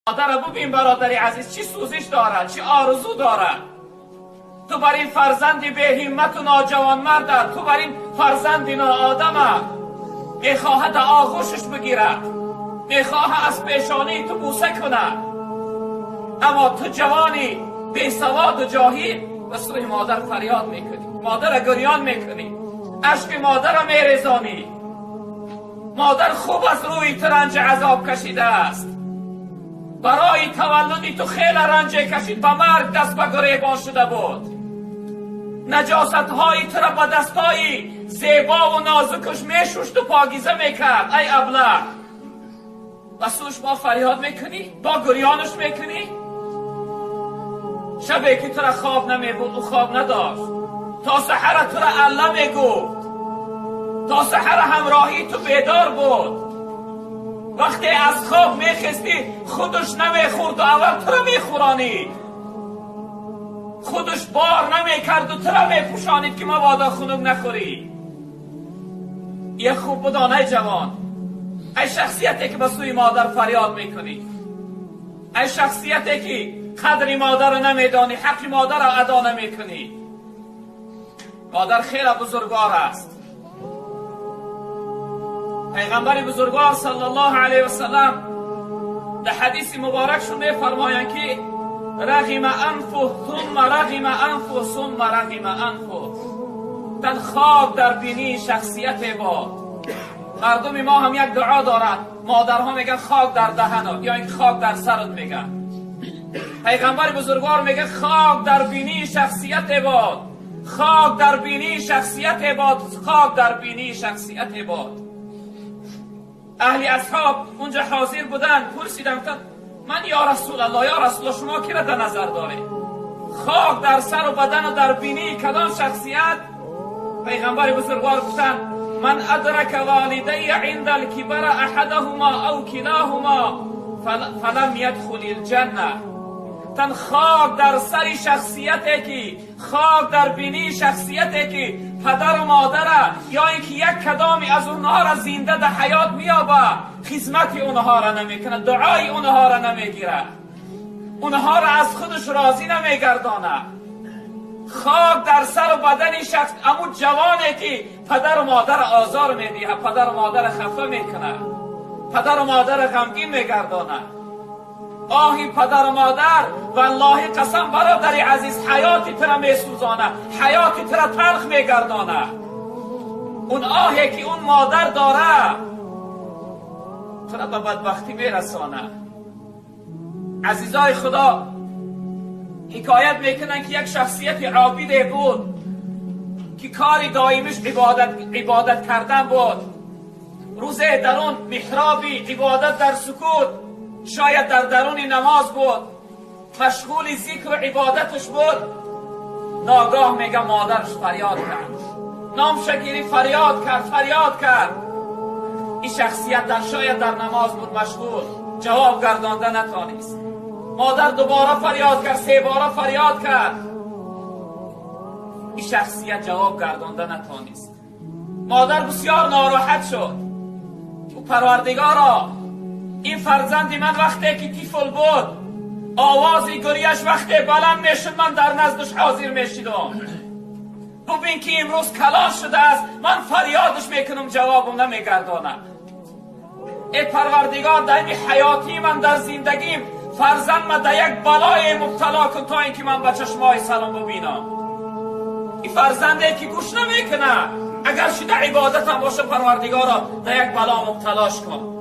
مادر ببین برادری عزیز چی سوزش دارد، چی آرزو دارد. تو بر این فرزند به همت و ناجوان مرد، تو بر این فرزند ناآدم میخواهد آغوشش بگیرد، میخواهد از پیشانی تو بوسه کند، اما تو جوانی بی سواد و جاهل به سوی مادر فریاد میکنی، مادر گریان میکنی، اشک مادر میریزانی. مادر خوب از روی تو رنج عذاب کشیده است، برای تولدی تو خیلی رنج کشید، به مرگ دست به گریبان شده بود. نجاست های تو را با دستای زیبا و نازکش میشوشت و پاکیزه میکرد. ای ابله و سوش ما فریاد میکنی، با گریانش میکنی. شبی که تو را خواب نمیبود و خواب نداشت، تا سحر تو را الله میگفت، تا سحر همراهی تو بیدار بود. وقتی از خواب میخستی خودش نمیخورد و اول تو را میخورانید، خودش بار نمیکرد و تو را میپوشانید که مبادا خنک نخوری. یه خوب بدانه جوان، ای شخصیتی که به سوی مادر فریاد میکنی، ای شخصیتی که قدر مادر رو نمیدانی، حق مادر رو ادا نمیکنی. مادر خیلی بزرگوار است. پیغمبر بزرگوار صلی الله علیه وسلم در حدیث مبارکشون میفرمایند که رغم انفه ثم رغم انفه ثم رغم انفه. تن خاک در بینی شخصیت باد. مردم ما هم یک دعا دارند، مادرها میگن خاک در دهنت یا این خاک در سرت میگن. پیغمبر بزرگوار میگه خاک در بینی شخصیت باد، خاک در بینی شخصیت باد، خاک در بینی شخصیت باد. اهل اصحاب اونجا حاضر بودن، پرسیدن من یا رسول الله، یا رسول الله شما کی را در نظر دارید؟ خاک در سر و بدن و در بینی کدام شخصیت؟ پیغمبر بزرگوار گفتن من ادرک والدی عند الکبر احدهما او کلاهما فلم یدخل الجنه. تن خاک در سر شخصیتی که، خاک در بینی شخصیتی که پدر و مادر یا اینکه یک کدامی از اونها را زنده در حیات میابه، خدمت اونها را نمیکنه، دعای اونها را نمیگیره، اونها را از خودش راضی نمیگردانه. خاک در سر و بدن شخص امو جوانی که پدر و مادر آزار میدیه، پدر و مادر خفه میکنه، پدر و مادر غمگین میگردانه. آهی پدر و مادر، والله قسم برادری عزیز، حیاتی ترا میسوزانه، حیاتی ترا تلخ میگردانه. اون آهی که اون مادر داره ترا به بدبختی میرسانه. عزیزای خدا حکایت میکنن که یک شخصیت عابده بود که کاری دائمش عبادت کردن بود. روزه درون محرابی عبادت در سکوت، شاید در درون نماز بود، مشغول ذکر و عبادتش بود. ناگاه میگه مادرش فریاد کرد، نام شکری فریاد کرد. این شخصیت در شاید در نماز بود مشغول، جواب گردانده نتانست. مادر دوباره فریاد کرد، 3 باره فریاد کرد. این شخصیت جواب گردانده نتانست. مادر بسیار ناراحت شد. او پروردگارا، این فرزند من وقتی که طفل بود آوازی گریش وقتی بلند میشد من در نزدش حاضر میشدم. ببین که امروز کلان شده است، من فریادش میکنم جوابم نمیگردانه. ای پروردگار در این حیاتی من در زندگیم فرزند من در یک بلای مبتلا کن تا اینکه من به چشمای سلام ببینم. این فرزنده که گوش نمیکنه، اگر شده عبادت هم باشه پروردگارا در یک بلا مبتلاش کن.